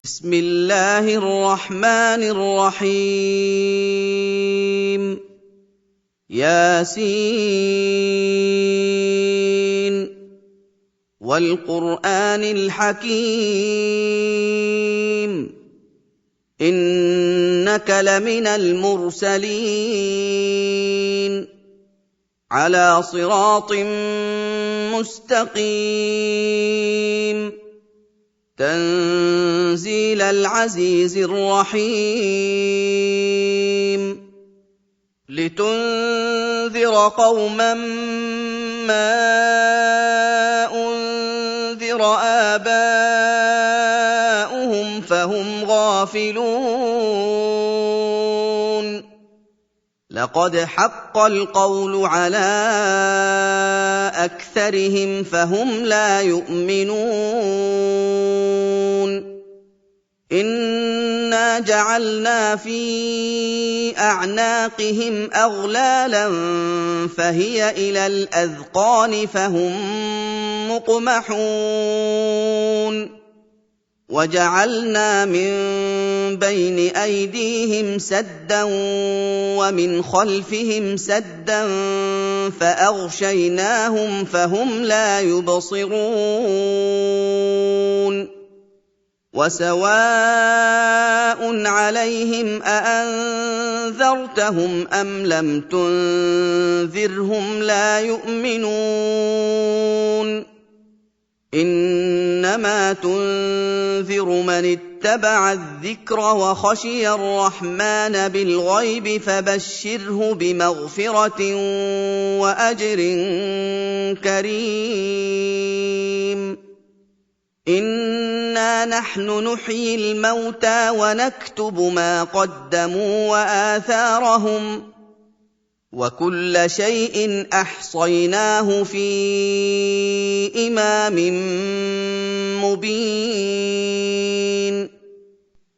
بسم الله الرحمن الرحيم ياسين والقرآن الحكيم إنك لمن المرسلين على صراط مستقيم تنزيل العزيز الرحيم لتنذر قوما ما أنذر آباؤهم فهم غافلون لقد حق القول على أكثرهم فهم لا يؤمنون إنا جعلنا في أعناقهم أغلالا فهي إلى الأذقان فهم مقمحون وجعلنا من بين أيديهم سدا ومن خلفهم سدا فأغشيناهم فهم لا يبصرون وسواء عليهم أأنذرتهم أم لم تنذرهم لا يؤمنون إنما تنذر من اتبع الذكر وخشي الرحمن بالغيب فبشره بمغفرة وأجر كريم إنا نحن نحيي الموتى ونكتب ما قدموا وآثارهم وكل شيء أحصيناه في إمام مبين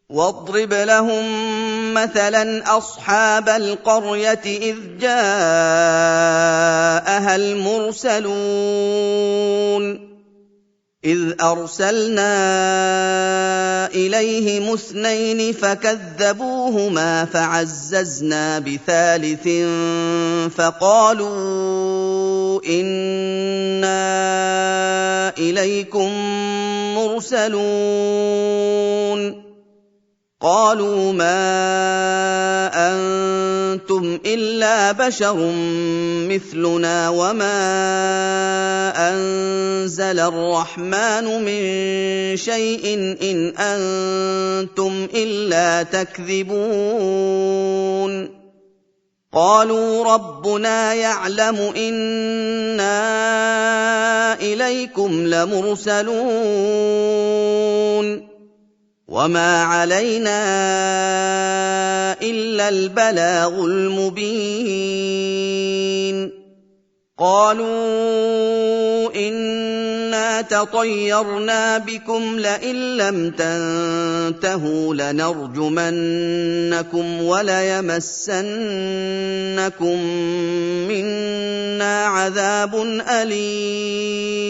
واضرب لهم مثلا أصحاب القرية إذ جاءها المرسلون إذ أرسلنا إليهم اثنين فكذبوهما فعززنا بثالث فقالوا إنا إليكم مرسلون قالوا ما أنتم إلا بشر مثلنا وما أنزل الرحمن من شيء إن أنتم إلا تكذبون قالوا ربنا يعلم إنا إليكم لمرسلون وما علينا إلا البلاغ المبين قالوا إنا تطيرنا بكم لئن لم تنتهوا لنرجمنكم وليمسنكم منا عذاب أليم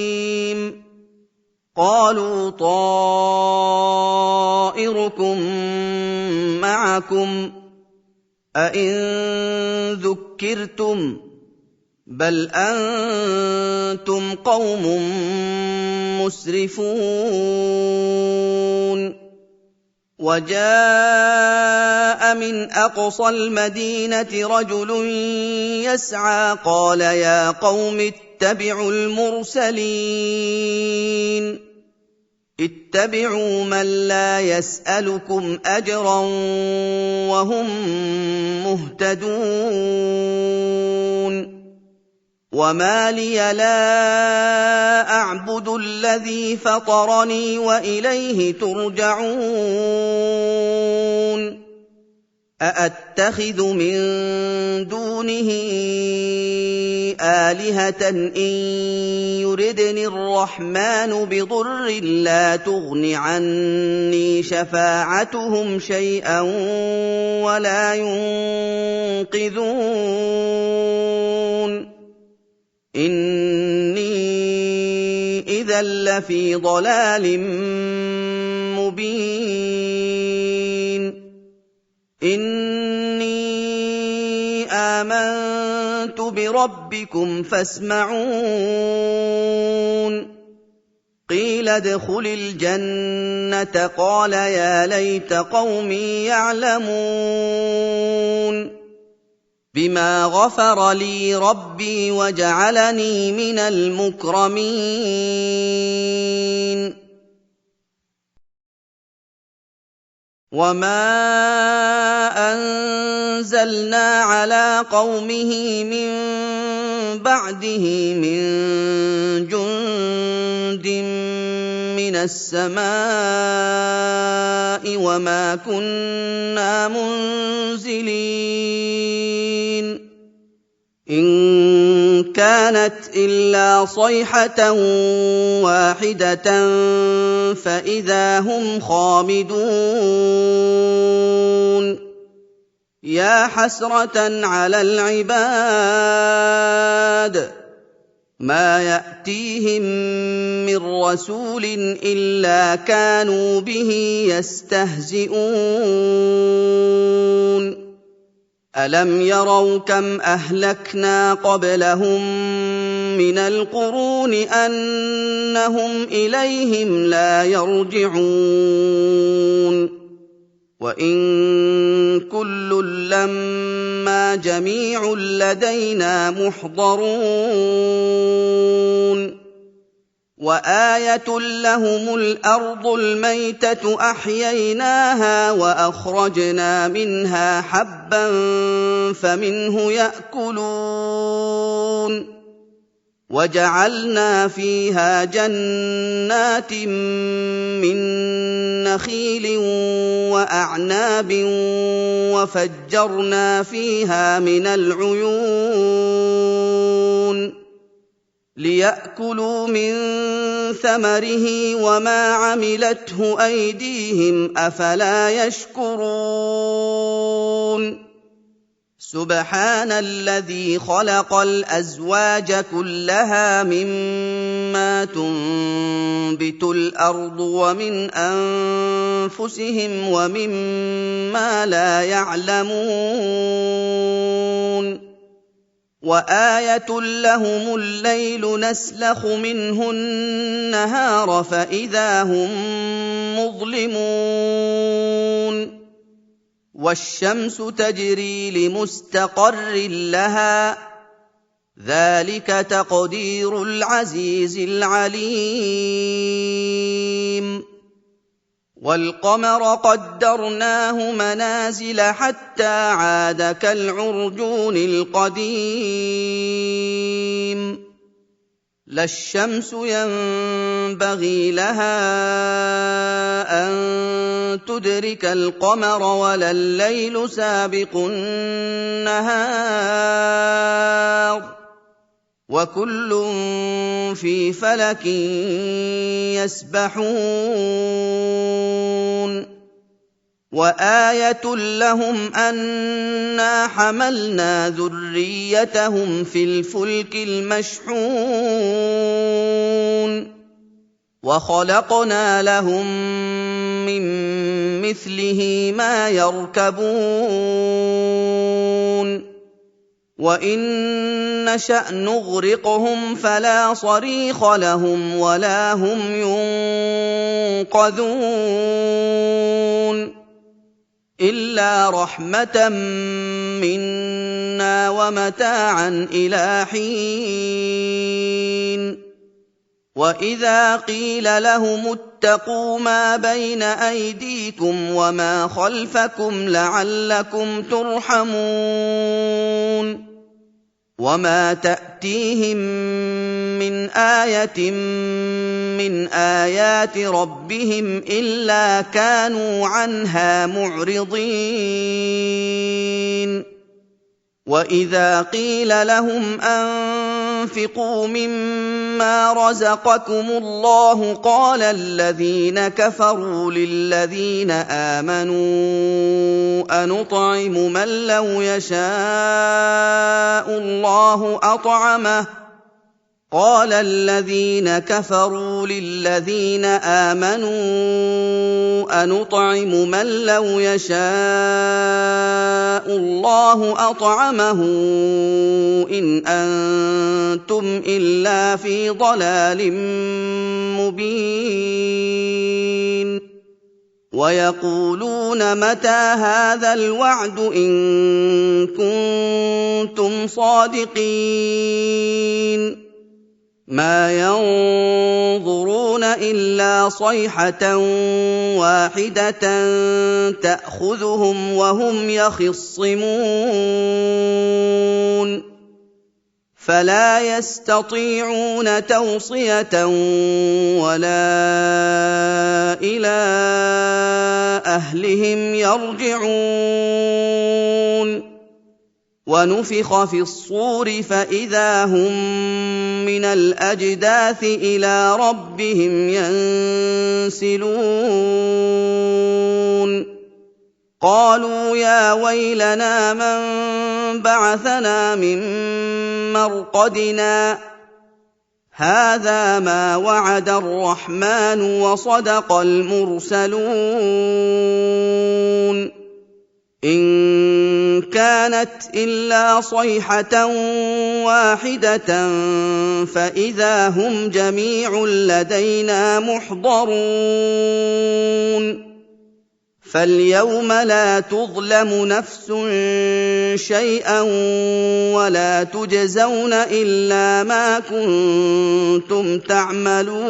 قالوا طائركم معكم أئن ذكرتم بل أنتم قوم مسرفون وجاء من أقصى المدينة رجل يسعى قال يا قوم اتبعوا المرسلين اتبعوا من لا يسألكم أجرا وهم مهتدون وما لي لا أعبد الذي فطرني وإليه ترجعون أأتخذ من دونه آلهة إن يردني الرحمن بضر لا تغن عني شفاعتهم شيئا ولا ينقذون إني إذا لفي ضلال مبين مُبِينٌ إِنِّي آمَنتُ بِرَبِّكُمْ فَاسْمَعُونِ قِيلَ ادْخُلِ الْجَنَّةَ قَالَ يَا لَيْتَ قَوْمِي يَعْلَمُونَ بِمَا غَفَرَ لِي رَبِّي وَجَعَلَنِي مِنَ الْمُكْرَمِينَ وَمَا أَنزَلْنَا عَلَىٰ قَوْمِهِ مِن بَعْدِهِ مِن جُندٍ مِّنَ السَّمَاءِ وَمَا كُنَّا مُنزِلِينَ إِن كَانَتْ إِلَّا صَيْحَةً وَاحِدَةً فَإِذَا هُمْ خَامِدُونَ يَا حَسْرَةً عَلَى الْعِبَادِ مَا يَأْتِيهِم مِّن رَّسُولٍ إِلَّا كَانُوا بِهِ يَسْتَهْزِئُونَ أَلَمْ يَرَوْا كَمْ أَهْلَكْنَا قَبْلَهُم مِّنَ الْقُرُونِ أَنَّهُمْ إِلَيْهِمْ لَا يَرْجِعُونَ وَإِن كُلٌّ لَّمَّا جَمِيعٌ لَّدَيْنَا مُحْضَرُونَ وَآيَةٌ لَّهُمُ الْأَرْضُ الْمَيْتَةُ أَحْيَيْنَاهَا وَأَخْرَجْنَا مِنْهَا حَبًّا فَمِنْهُ يَأْكُلُونَ وَجَعَلْنَا فِيهَا جَنَّاتٍ مِّن نَّخِيلٍ وَأَعْنَابٍ وَفَجَّرْنَا فِيهَا مِنَ الْعُيُونِ لِيَأْكُلُوا مِن ثَمَرِهِ وَمَا عَمِلَتْهُ أَيْدِيهِمْ ۖ أَفَلَا يَشْكُرُونَ سُبْحَانَ الَّذِي خَلَقَ الْأَزْوَاجَ كُلَّهَا مِمَّا تُنبِتُ الْأَرْضُ وَمِنْ أَنفُسِهِمْ وَمِمَّا لَا يَعْلَمُونَ وَآيَةٌ لَّهُمُ اللَّيْلُ نَسْلَخُ مِنْهُ النَّهَارَ فَإِذَا هُم مُّظْلِمُونَ وَالشَّمْسُ تَجْرِي لِمُسْتَقَرٍّ لَّهَا ۚ ذَٰلِكَ تَقْدِيرُ الْعَزِيزِ الْعَلِيمِ وَالْقَمَرَ قَدَّرْنَاهُ مَنَازِلَ حَتَّىٰ عَادَ كَالْعُرْجُونِ الْقَدِيمِ لَا الشَّمْسُ يَنبَغِي لَهَا أَن تُدْرِكَ الْقَمَرَ وَلَا اللَّيْلُ سَابِقُ النَّهَارِ ۚ وَكُلٌّ فِي فَلَكٍ يَسْبَحُونَ وَآيَةٌ لَّهُمْ أَنَّا حَمَلْنَا ذُرِّيَّتَهُمْ فِي الْفُلْكِ الْمَشْحُونِ وَخَلَقْنَا لَهُم مِّن مِّثْلِهِ مَا يَرْكَبُونَ وَإِن نَّشَأْ نُغْرِقْهُمْ فَلَا صَرِيخَ لَهُمْ وَلَا هُمْ يُنقَذُونَ إِلَّا رَحْمَةً مِّنَّا وَمَتَاعًا إِلَىٰ حِينٍ وَإِذَا قِيلَ لَهُمُ اتَّقُوا مَا بَيْنَ أَيْدِيكُمْ وَمَا خَلْفَكُمْ لَعَلَّكُمْ تُرْحَمُونَ وَمَا تَأْتِيهِم مِّنْ آيَةٍ مِّنْ آيَاتِ رَبِّهِمْ إِلَّا كَانُوا عَنْهَا مُعْرِضِينَ وَإِذَا قِيلَ لَهُمْ أَنفِقُوا مِمَّا رَزَقَكُمُ اللَّهُ قَالَ الَّذِينَ كَفَرُوا لِلَّذِينَ آمَنُوا أَنُطْعِمُ مَن لَّوْ يَشَاءُ اللَّهُ أَطْعَمَهُ قال الذين كفروا للذين آمنوا أنطعم من لو يشاء الله أطعمه إن أنتم إلا في ضلال مبين ويقولون متى هذا الوعد إن كنتم صادقين ما ينظرون إلا صيحة واحدة تأخذهم وهم يخصمون فلا يستطيعون توصية ولا إلى أهلهم يرجعون ونفخ في الصور فإذا هم من الأجداث إلى ربهم ينسلون قالوا يا ويلنا من بعثنا من مرقدنا هذا ما وعد الرحمن وصدق المرسلون إن كانت إلا صيحة واحدة فإذا هم جميع لدينا محضرون فاليوم لا تظلم نفس شيئا ولا تجزون إلا ما كنتم تعملون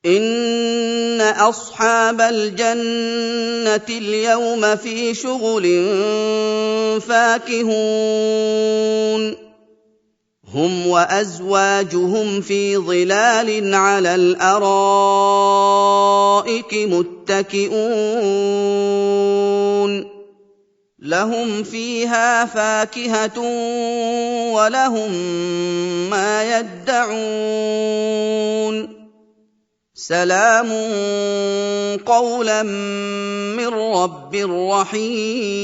إن أصحاب الجنة اليوم في شغل فاكهون هم وأزواجهم في ظلال على الأرائك متكئون لهم فيها فاكهة ولهم ما يدعون سلام قولا من رب رحيم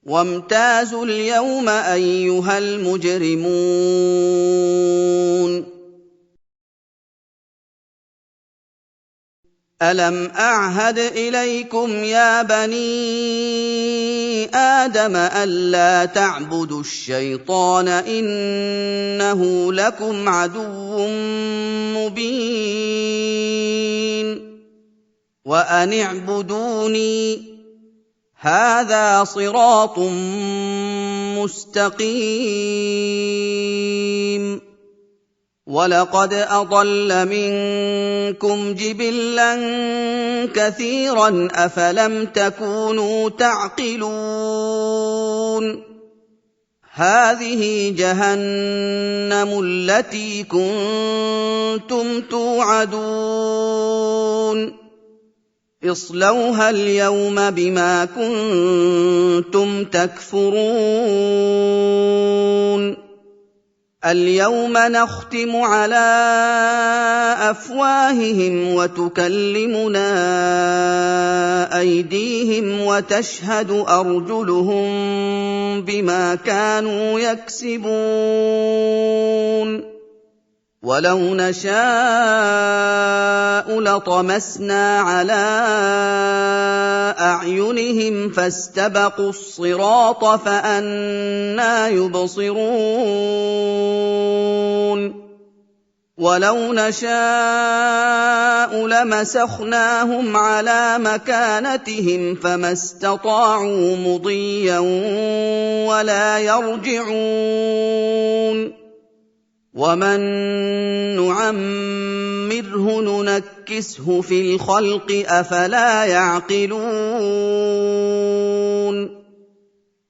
وامتازوا اليوم أيها المجرمون ألم أعهد إليكم يا بني آدم ألا تعبدوا الشيطان إنه لكم عدو مبين وأن اعبدوني هذا صراط مستقيم وَلَقَدْ أَضَلَّ مِنكُمْ جِبِلًّا كَثِيرًا ۖ أَفَلَمْ تَكُونُوا تَعْقِلُونَ هَٰذِهِ جَهَنَّمُ الَّتِي كُنتُمْ تُوعَدُونَ اصْلَوْهَا الْيَوْمَ بِمَا كُنتُمْ تَكْفُرُونَ الْيَوْمَ نَخْتِمُ عَلَىٰ أَفْوَاهِهِمْ وَتُكَلِّمُنَا أَيْدِيهِمْ وَتَشْهَدُ أَرْجُلُهُم بِمَا كَانُوا يَكْسِبُونَ وَلَوْ نَشَاءُ لَطَمَسْنَا عَلَىٰ أَعْيُنِهِمْ فَاسْتَبَقُوا الصِّرَاطَ فَأَنَّىٰ يُبْصِرُونَ وَلَوْ نَشَاءُ لَمَسَخْنَاهُمْ عَلَىٰ مَكَانَتِهِمْ فَمَا اسْتَطَاعُوا مُضِيًّا وَلَا يَرْجِعُونَ وَمَن نُّعَمِّرْهُ نُنَكِّسْهُ فِي الْخَلْقِ ۖ أَفَلَا يَعْقِلُونَ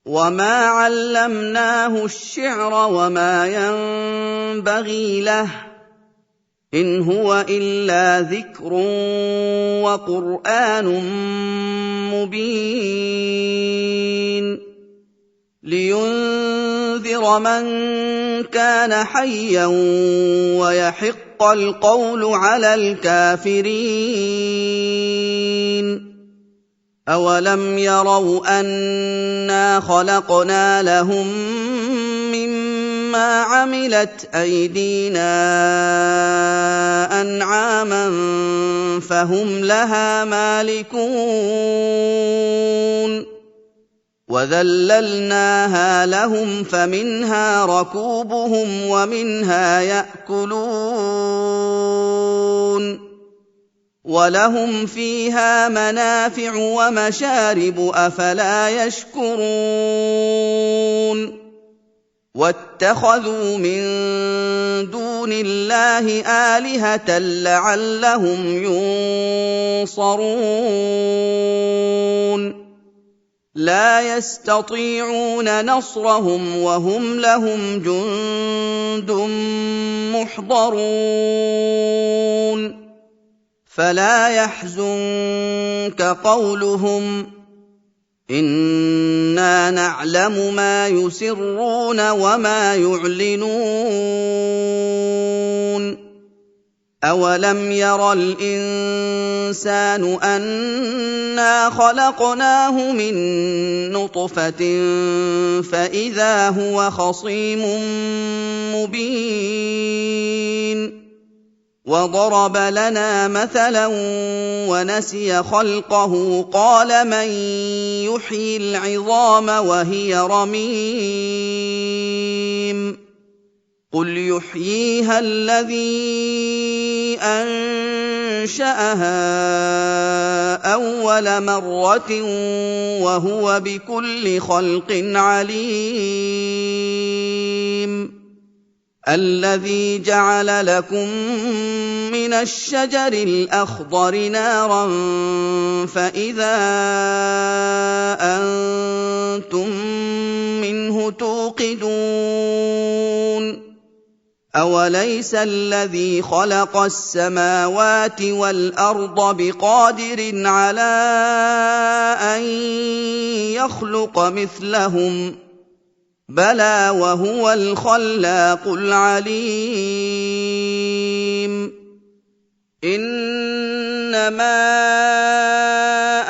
وَمَا عَلَّمْنَاهُ الشِّعْرَ وَمَا يَنبَغِي لَهُ ۚ إِنْ هُوَ إِلَّا ذِكْرٌ وَقُرْآنٌ مُّبِينٌ لِّيُنذِرَ مَن كَانَ حَيًّا وَيَحِقَّ الْقَوْلُ عَلَى الْكَافِرِينَ أَوَلَمْ يَرَوْا أَنَّا خَلَقْنَا لَهُم مِّمَّا عَمِلَتْ أَيْدِينَا أَنْعَامًا فَهُمْ لَهَا مَالِكُونَ وَذَلَّلْنَاهَا لَهُمْ فَمِنْهَا رَكُوبُهُمْ وَمِنْهَا يَأْكُلُونَ وَلَهُمْ فِيهَا مَنَافِعُ وَمَشَارِبُ ۖ أَفَلَا يَشْكُرُونَ وَاتَّخَذُوا مِن دُونِ اللَّهِ آلِهَةً لَّعَلَّهُمْ يُنصَرُونَ لَا يَسْتَطِيعُونَ نَصْرَهُمْ وَهُمْ لَهُمْ جُندٌ مُّحْضَرُونَ فَلَا يَحْزُنكَ قَوْلُهُمْ ۘ إِنَّا نَعْلَمُ مَا يُسِرُّونَ وَمَا يُعْلِنُونَ أَوَلَمْ يَرَ الْإِنسَانُ أَنَّا خَلَقْنَاهُ مِن نُّطْفَةٍ فَإِذَا هُوَ خَصِيمٌ مُّبِينٌ وَضَرَبَ لَنَا مَثَلًا وَنَسِيَ خَلْقَهُ قَالَ مَن يُحْيِي الْعِظَامَ وَهِيَ رَمِيمٌ قُلْ يُحْيِيهَا الَّذِي أَنشَأَهَا أَوَّلَ مَرَّةٍ وَهُوَ بِكُلِّ خَلْقٍ عَلِيمٌ الَّذِي جَعَلَ لَكُم مِّنَ الشَّجَرِ الْأَخْضَرِ نَارًا فَإِذَا أَنتُم مِّنْهُ تُوقِدُونَ أَوَلَيْسَ الَّذِي خَلَقَ السَّمَاوَاتِ وَالْأَرْضَ بِقَادِرٍ عَلَىٰ أَن يَخْلُقَ مِثْلَهُم ۚ بَلَىٰ وَهُوَ الْخَلَّاقُ الْعَلِيمُ إِنَّمَا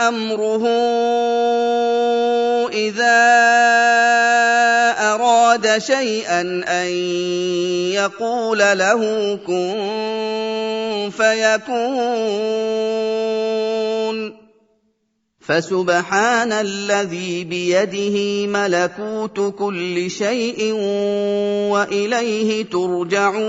أَمْرُهُ إِذَا أَرَادَ شَيْئًا أَن يَقُولَ لَهُ كُن فَيَكُونُ فَسُبْحَانَ الَّذِي بِيَدِهِ مَلَكُوتُ كُلِّ شَيْءٍ وَإِلَيْهِ تُرْجَعُونَ